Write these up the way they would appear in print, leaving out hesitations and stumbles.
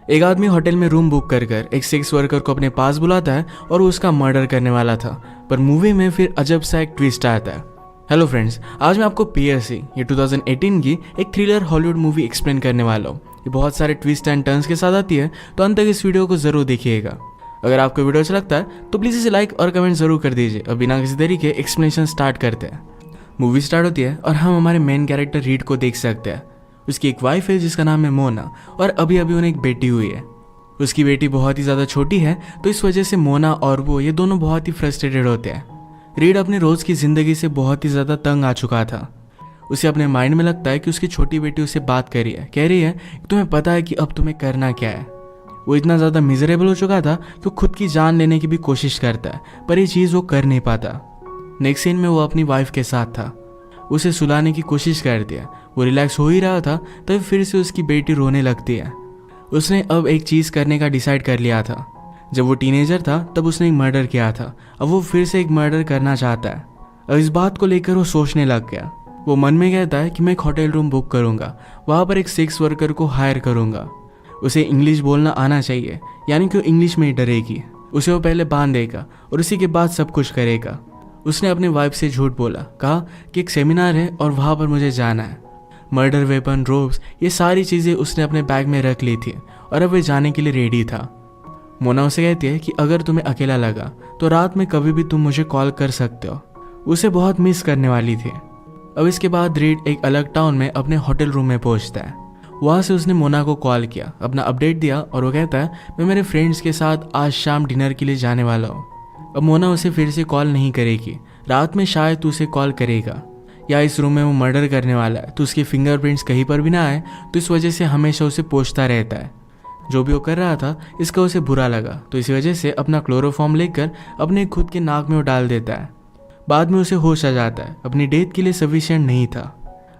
एक आदमी होटल में रूम बुक कर एक सेक्स वर्कर को अपने पास बुलाता है और वो उसका मर्डर करने वाला था, पर मूवी में फिर अजब सा एक ट्विस्ट आता है। हेलो फ्रेंड्स, आज मैं आपको पीएससी ये 2018 की एक थ्रिलर हॉलीवुड मूवी एक्सप्लेन करने वाला हूँ। ये बहुत सारे ट्विस्ट एंड टर्न्स के साथ आती है, तो अंत तक इस वीडियो को जरूर देखिएगा। अगर आपको वीडियो अच्छा लगता है तो प्लीज़ इसे लाइक और कमेंट जरूर कर दीजिए। अब बिना किसी देरी के एक्सप्लेनेशन स्टार्ट करते हैं। मूवी स्टार्ट होती है और हम हमारे मेन कैरेक्टर रीड को देख सकते हैं। उसकी एक वाइफ है जिसका नाम है मोना, और अभी अभी उन्हें एक बेटी हुई है। उसकी बेटी बहुत ही ज़्यादा छोटी है, तो इस वजह से मोना और वो ये दोनों बहुत ही फ्रस्ट्रेटेड होते हैं। रीड अपने रोज़ की ज़िंदगी से बहुत ही ज़्यादा तंग आ चुका था। उसे अपने माइंड में लगता है कि उसकी छोटी बेटी उससे बात कर रही है कि तुम्हें पता है कि अब तुम्हें करना क्या है। वो इतना ज़्यादा मिजरेबल हो चुका था कि खुद की जान लेने की भी कोशिश करता है, पर ये चीज़ वो कर नहीं पाता। नेक्स्ट सीन में वो अपनी वाइफ के साथ था। उसे सुलाने की कोशिश करती है। वो रिलैक्स हो ही रहा था, तब फिर से उसकी बेटी रोने लगती है। उसने अब एक चीज़ करने का डिसाइड कर लिया था। जब वो टीनेजर था तब उसने एक मर्डर किया था। अब वो फिर से एक मर्डर करना चाहता है। अब इस बात को लेकर वो सोचने लग गया। वो मन में कहता है कि मैं एक होटल रूम बुक करूँगा, वहाँ पर एक सेक्स वर्कर को हायर करूँगा। उसे इंग्लिश बोलना आना चाहिए, यानी कि वो इंग्लिश में ही डरेगी। उसे वो पहले बांध देगा और उसी के बाद सब कुछ करेगा। उसने अपने वाइफ से झूठ बोला, कहा कि एक सेमिनार है और वहाँ पर मुझे जाना है। मर्डर वेपन, रोप्स, ये सारी चीज़ें उसने अपने बैग में रख ली थी और अब वे जाने के लिए रेडी था। मोना उसे कहती है कि अगर तुम्हें अकेला लगा तो रात में कभी भी तुम मुझे कॉल कर सकते हो। उसे बहुत मिस करने वाली थी। अब इसके बाद रीड एक अलग टाउन में अपने होटल रूम में पहुंचता है। वहाँ से उसने मोना को कॉल किया, अपना अपडेट दिया और वो कहता है मैं मेरे फ्रेंड्स के साथ आज शाम डिनर के लिए जाने वाला हूँ। अब मोना उसे फिर से कॉल नहीं करेगी। रात में शायद उसे कॉल करेगा, या इस रूम में वो मर्डर करने वाला है तो उसके फिंगरप्रिंट्स कहीं पर भी ना आए, तो इस वजह से हमेशा उसे पूछता रहता है। जो भी वो कर रहा था इसका उसे बुरा लगा, तो इसी वजह से अपना क्लोरोफॉर्म लेकर अपने खुद के नाक में वो डाल देता है। बाद में उसे होश आ जाता है। अपनी डेथ के लिए सफिशिएंट नहीं था।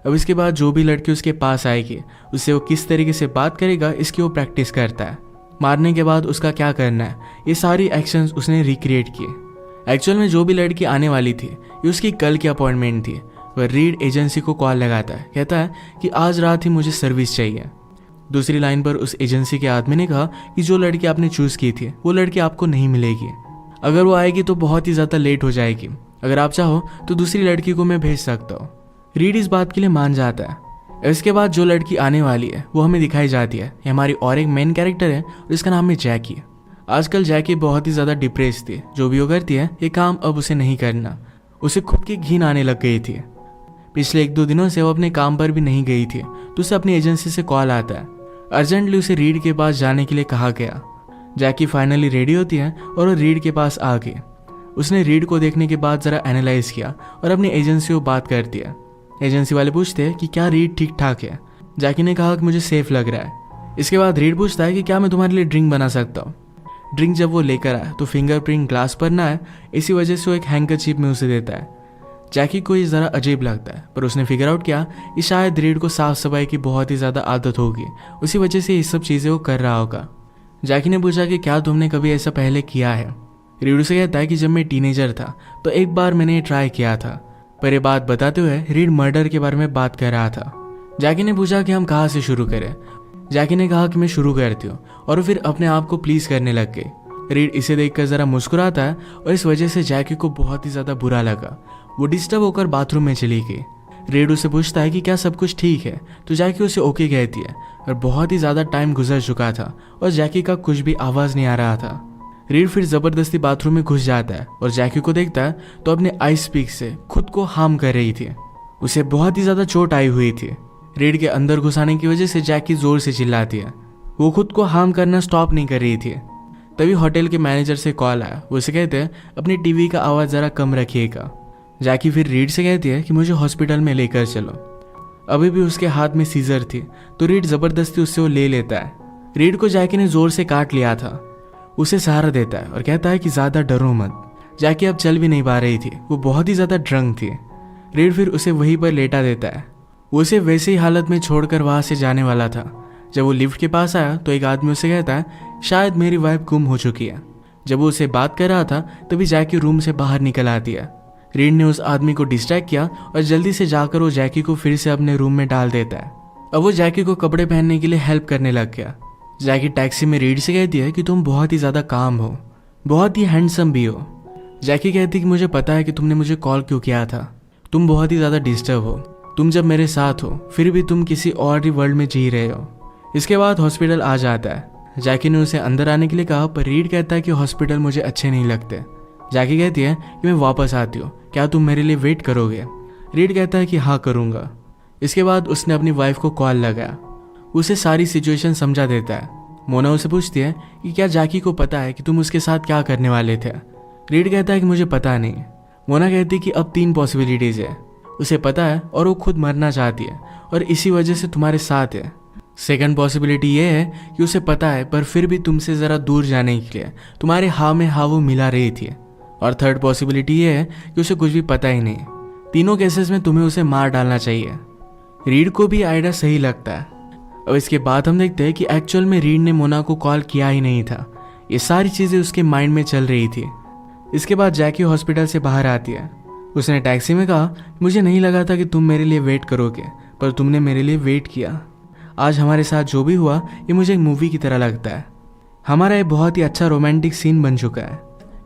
अब इसके बाद जो भी लड़की उसके पास आएगी उससे वो किस तरीके से बात करेगा इसकी वो प्रैक्टिस करता है। मारने के बाद उसका क्या करना है, ये सारी एक्शंस उसने रिक्रिएट किए। एक्चुअल में जो भी लड़की आने वाली थी ये उसकी कल की अपॉइंटमेंट थी। वह रीड एजेंसी को कॉल लगाता है, कहता है कि आज रात ही मुझे सर्विस चाहिए। दूसरी लाइन पर उस एजेंसी के आदमी ने कहा कि जो लड़की आपने चूज़ की थी वो लड़की आपको नहीं मिलेगी। अगर वो आएगी तो बहुत ही ज़्यादा लेट हो जाएगी। अगर आप चाहो तो दूसरी लड़की को मैं भेज सकता हूँ। रीड इस बात के लिए मान जाता है। इसके बाद जो लड़की आने वाली है वो हमें दिखाई जाती है। ये हमारी और एक मेन कैरेक्टर है और इसका नाम है जैकी। आजकल जैकी बहुत ही ज़्यादा डिप्रेस थी। जो भी वो करती है ये काम अब उसे नहीं करना। उसे खुद की घिन आने लग गई थी। पिछले 1-2 दिनों से वो अपने काम पर भी नहीं गई थी, तो उसे अपनी एजेंसी से कॉल आता है। अर्जेंटली उसे रीड के पास जाने के लिए कहा गया। जैकी फाइनली रेडी होती है और वो रीड के पास आ गई। उसने रीड को देखने के बाद ज़रा एनालाइज किया और अपनी एजेंसी को बात करती है। एजेंसी वाले पूछते हैं कि क्या रीड ठीक ठाक है। जैकी ने कहा कि मुझे सेफ लग रहा है। इसके बाद रीड पूछता है कि क्या मैं तुम्हारे लिए ड्रिंक बना सकता हूँ। ड्रिंक जब वो लेकर आया तो फिंगरप्रिंट ग्लास पर ना है, इसी वजह से वो एक हैंकरचीफ में उसे देता है। जैकी को ये ज़रा अजीब लगता है, पर उसने फिगर आउट किया कि शायद रीड को साफ सफाई की बहुत ही ज़्यादा आदत होगी, उसी वजह से ये सब चीज़ें वो कर रहा होगा। जैकी ने पूछा कि क्या तुमने कभी ऐसा पहले किया है। रीड उसे कहता है कि जब मैं टीनेजर था तो एक बार मैंने ये ट्राई किया था, पर यह बात बताते हुए रीड मर्डर के बारे में बात कर रहा था। जैकी ने पूछा कि हम कहाँ से शुरू करें। जैकी ने कहा कि मैं शुरू करती हूँ, और फिर अपने आप को प्लीज़ करने लग गई। रीड इसे देखकर ज़रा मुस्कुराता है और इस वजह से जैकी को बहुत ही ज़्यादा बुरा लगा। वो डिस्टर्ब होकर बाथरूम में चली गई। रीड उसे पूछता है कि क्या सब कुछ ठीक है, तो जैकी उसे ओके कहती है। और बहुत ही ज़्यादा टाइम गुजर चुका था और जैकी का कुछ भी आवाज़ नहीं आ रहा था। रीड फिर ज़बरदस्ती बाथरूम में घुस जाता है और जैकी को देखता है तो अपने आइस पिक से खुद को हार्म कर रही थी। उसे बहुत ही ज़्यादा चोट आई हुई थी। रीड के अंदर घुस आने की वजह से जैकी ज़ोर से चिल्लाती है। वो खुद को हार्म करना स्टॉप नहीं कर रही थी। तभी होटल के मैनेजर से कॉल आया। वो उसे कहते हैं अपनी टीवी का आवाज़ ज़रा कम रखिएगा। जैकी फिर रीड से कहती है कि मुझे हॉस्पिटल में लेकर चलो। अभी भी उसके हाथ में सीजर थी, तो रीड ज़बरदस्ती उससे वो ले लेता है। रीड को जैकी ने ज़ोर से काट लिया था। उसे सहारा देता है और कहता है कि ज़्यादा डरो मत। जैकी अब चल भी नहीं पा रही थी, वो बहुत ही ज़्यादा ड्रंक थी। रीड फिर उसे वहीं पर लेटा देता है। वो उसे वैसे ही हालत में छोड़कर वहाँ से जाने वाला था। जब वो लिफ्ट के पास आया तो एक आदमी उसे कहता है शायद मेरी वाइफ गुम हो चुकी है। जब वो उसे बात कर रहा था तभी जैकी रूम से बाहर निकल आती है। रीड ने उस आदमी को डिस्ट्रैक्ट किया और जल्दी से जाकर वो जैकी को फिर से अपने रूम में डाल देता है। अब वो जैकी को कपड़े पहनने के लिए हेल्प करने लग गया। जैकी टैक्सी में रीड से कहती है कि तुम बहुत ही ज़्यादा काम हो, बहुत ही हैंडसम भी हो। जैकी कहती है कि मुझे पता है कि तुमने मुझे कॉल क्यों किया था, तुम बहुत ही ज़्यादा डिस्टर्ब हो, तुम जब मेरे साथ हो फिर भी तुम किसी और ही वर्ल्ड में जी रहे हो। इसके बाद हॉस्पिटल आ जाता है। जैकी ने उसे अंदर आने के लिए कहा, पर रीड कहता है कि हॉस्पिटल मुझे अच्छे नहीं लगते। जैकी कहती है कि मैं वापस आती हूँ, क्या तुम मेरे लिए वेट करोगे? रीड कहता है कि हाँ करूँगा। इसके बाद उसने अपनी वाइफ को कॉल लगाया, उसे सारी सिचुएशन समझा देता है। मोना उसे पूछती है कि क्या जैकी को पता है कि तुम उसके साथ क्या करने वाले थे? रीड कहता है कि मुझे पता नहीं। मोना कहती है कि अब 3 पॉसिबिलिटीज़ है, उसे पता है और वो खुद मरना चाहती है और इसी वजह से तुम्हारे साथ है। सेकंड पॉसिबिलिटी ये है कि उसे पता है पर फिर भी तुमसे ज़रा दूर जाने के लिए तुम्हारे हाँ में हाँ वो मिला रही थी। और थर्ड पॉसिबिलिटी ये है कि उसे कुछ भी पता ही नहीं। तीनों केसेस में तुम्हें उसे मार डालना चाहिए। रीड को भी आइडिया सही लगता है। अब इसके बाद हम देखते हैं कि एक्चुअल में रीड ने मोना को कॉल किया ही नहीं था, ये सारी चीज़ें उसके माइंड में चल रही थी। इसके बाद जैकी हॉस्पिटल से बाहर आती है। उसने टैक्सी में कहा, मुझे नहीं लगा था कि तुम मेरे लिए वेट करोगे, पर तुमने मेरे लिए वेट किया। आज हमारे साथ जो भी हुआ ये मुझे एक मूवी की तरह लगता है। हमारा ये बहुत ही अच्छा रोमांटिक सीन बन चुका है।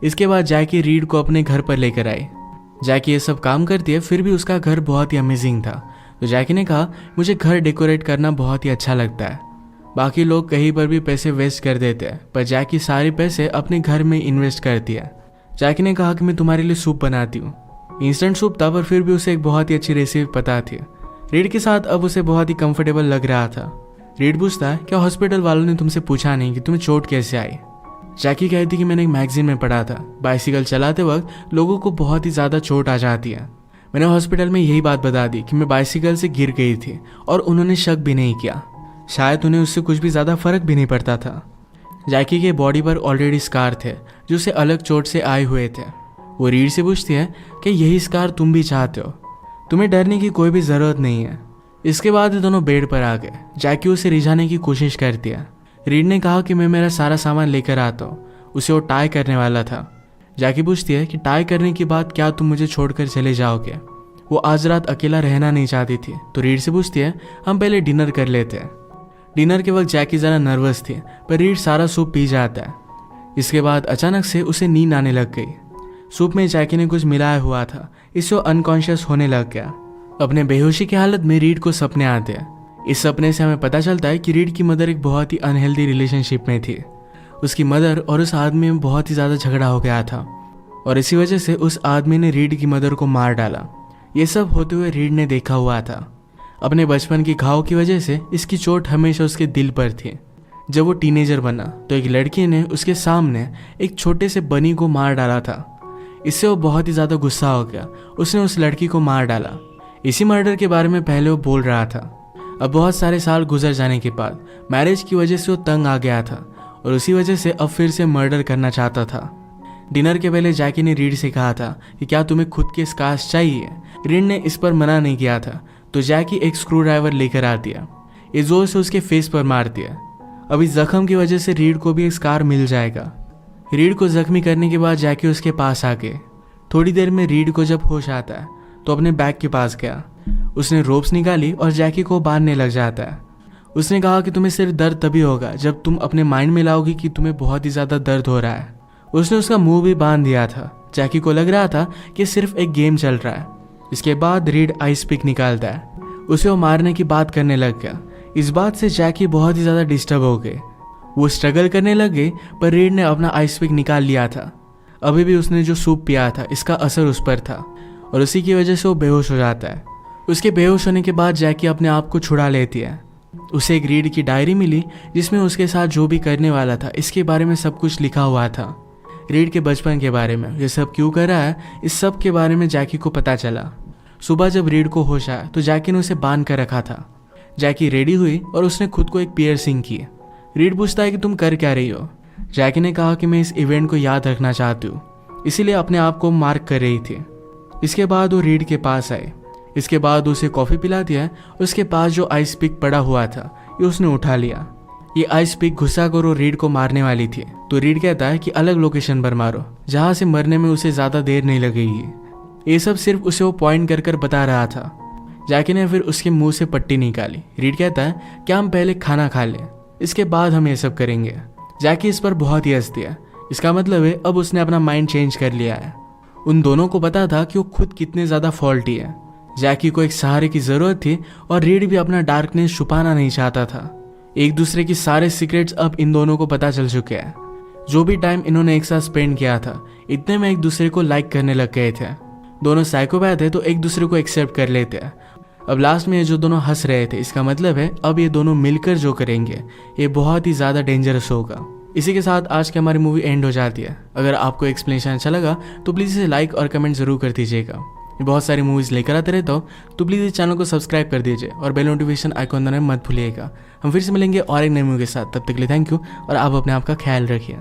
इसके बाद जैकी रीड को अपने घर पर लेकर आई। जैकी ये सब काम करती है, फिर भी उसका घर बहुत ही अमेजिंग था। तो जैकी ने कहा, मुझे घर डेकोरेट करना बहुत ही अच्छा लगता है। बाकी लोग कहीं पर भी पैसे वेस्ट कर देते हैं, पर जैकी सारे पैसे अपने घर में इन्वेस्ट करती है। जैकी ने कहा कि मैं तुम्हारे लिए सूप बनाती हूँ। इंस्टेंट सूप था, पर फिर भी उसे एक बहुत ही अच्छी रेसिपी पता थी। रीड के साथ अब उसे बहुत ही कंफर्टेबल लग रहा था। रीड पूछता है, क्या हॉस्पिटल वालों ने तुमसे पूछा नहीं कि तुम्हें चोट कैसे आई? जैकी कहती कि मैंने एक मैगजीन में पढ़ा था, बाइसिकल चलाते वक्त लोगों को बहुत ही ज़्यादा चोट आ जाती है। मैंने हॉस्पिटल में यही बात बता दी कि मैं बाइसिकल से गिर गई थी और उन्होंने शक भी नहीं किया। शायद उन्हें उससे कुछ भी ज़्यादा फर्क भी नहीं पड़ता था। जैकी के बॉडी पर ऑलरेडी स्कार थे जो उसे अलग चोट से आए हुए थे। वो रीड से पूछती है कि यही स्कार तुम भी चाहते हो, तुम्हें डरने की कोई भी ज़रूरत नहीं है। इसके बाद दोनों बेड पर आ गए। जैकी उसे रिझाने की कोशिश करती है। रीड ने कहा कि मैं मेरा सारा सामान लेकर आता हूँ। उसे वो टाई करने वाला था। जैकी पूछती है कि टाई करने के बाद क्या तुम मुझे छोड़कर चले जाओगे? वो आज रात अकेला रहना नहीं चाहती थी। तो रीड से पूछती है, हम पहले डिनर कर लेते हैं। डिनर के वक्त जैकी ज़रा नर्वस थी, पर रीड सारा सूप पी जाता है। इसके बाद अचानक से उसे नींद आने लग गई। सूप में जैकी ने कुछ मिलाया हुआ था, इससे वो अनकॉन्शियस होने लग गया। अपने बेहोशी की हालत में रीड को सपने आते हैं। इस सपने से हमें पता चलता है कि रीड की मदर एक बहुत ही अनहेल्दी रिलेशनशिप में थी। उसकी मदर और उस आदमी में बहुत ही ज़्यादा झगड़ा हो गया था और इसी वजह से उस आदमी ने रीड की मदर को मार डाला। ये सब होते हुए रीड ने देखा हुआ था। अपने बचपन की घाव की वजह से इसकी चोट हमेशा उसके दिल पर थी। जब वो टीनेजर बना तो एक लड़की ने उसके सामने एक छोटे से बनी को मार डाला था। इससे वो बहुत ही ज़्यादा गुस्सा हो गया। उसने उस लड़की को मार डाला। इसी मर्डर के बारे में पहले वो बोल रहा था। अब बहुत सारे साल गुजर जाने के बाद मैरिज की वजह से वो तंग आ गया था और उसी वजह से अब फिर से मर्डर करना चाहता था। डिनर के पहले जैकी ने रीड से कहा था कि क्या तुम्हें खुद के स्कार्स चाहिए? रीड ने इस पर मना नहीं किया था, तो जैकी एक स्क्रू ड्राइवर लेकर आती है। ये जोर से उसके फेस पर मारती है। अब इस जख्म की वजह से रीड को भी एक स्कार मिल जाएगा। रीड को जख्मी करने के बाद जैकी उसके पास आ गए। थोड़ी देर में रीड को जब होश आता है तो अपने बैग के पास गया। उसने रोप्स निकाली और जैकी को बांधने लग जाता है। उसने कहा कि तुम्हें सिर्फ दर्द तभी होगा जब तुम अपने माइंड में लाओगी कि तुम्हें बहुत ही ज़्यादा दर्द हो रहा है। उसने उसका मुंह भी बांध दिया था। जैकी को लग रहा था कि सिर्फ एक गेम चल रहा है। इसके बाद रीड आइस पिक निकालता है। उसे वो मारने की बात करने लग गया। इस बात से जैकी बहुत ही ज़्यादा डिस्टर्ब हो गए। वो स्ट्रगल करने लग गए, पर रीड ने अपना आइस पिक निकाल लिया था। अभी भी उसने जो सूप पिया था इसका असर उस पर था और उसी की वजह से वो बेहोश हो जाता है। उसके बेहोश होने के बाद जैकी अपने आप को छुड़ा लेती है। उसे एक रीड की डायरी मिली जिसमें उसके साथ जो भी करने वाला था इसके बारे में सब कुछ लिखा हुआ था। रीड के बचपन के बारे में, ये सब क्यों कर रहा है, इस सब के बारे में जैकी को पता चला। सुबह जब रीड को होश आया तो जैकी ने उसे बांध कर रखा था। जैकी रेडी हुई और उसने खुद को एक पियर्सिंग की। रीड पूछता है कि तुम कर क्या रही हो? जैकी ने कहा कि मैं इस इवेंट को याद रखना चाहती हूँ, इसीलिए अपने आप को मार्क कर रही थी। इसके बाद वो रीड के पास आए। इसके बाद उसे कॉफ़ी पिला दिया। उसके पास जो आइस पिक पड़ा हुआ था ये उसने उठा लिया। ये आइस पिक घुसा कर वो रीड को मारने वाली थी। तो रीड कहता है कि अलग लोकेशन पर मारो जहाँ से मरने में उसे ज़्यादा देर नहीं लगेगी। ये सब सिर्फ उसे वो पॉइंट कर कर बता रहा था। जैकी ने फिर उसके मुंह से पट्टी निकाली। रीड कहता है क्या हम पहले खाना खा लें? इसके बाद हम ये सब करेंगे। जैकी इस पर बहुत ही हंसती है। इसका मतलब है अब उसने अपना माइंड चेंज कर लिया है। उन दोनों को पता था कि वो खुद कितने ज़्यादा फॉल्टी है। जैकी को एक सहारे की ज़रूरत थी और रीड भी अपना डार्कनेस छुपाना नहीं चाहता था। एक दूसरे की सारे सीक्रेट्स अब इन दोनों को पता चल चुके हैं। जो भी टाइम इन्होंने एक साथ स्पेंड किया था, इतने में एक दूसरे को लाइक करने लग गए थे। दोनों साइकोपैथ है तो एक दूसरे को एक्सेप्ट कर लेते हैं। अब लास्ट में ये जो दोनों हंस रहे थे, इसका मतलब है अब ये दोनों मिलकर जो करेंगे ये बहुत ही ज़्यादा डेंजरस होगा। इसी के साथ आज की हमारी मूवी एंड हो जाती है। अगर आपको एक्सप्लेनेशन अच्छा लगा तो प्लीज़ इसे लाइक और कमेंट जरूर कर दीजिएगा। मैं बहुत सारी मूवीज़ लेकर आते रहता हूँ, तो प्लीज़ इस चैनल को सब्सक्राइब कर दीजिए और बेल नोटिफिकेशन आइकॉन दबाना मत भूलिएगा। हम फिर से मिलेंगे और एक नई मूवी के साथ। तब तक के लिए थैंक यू और आप अपने आप का ख्याल रखिए।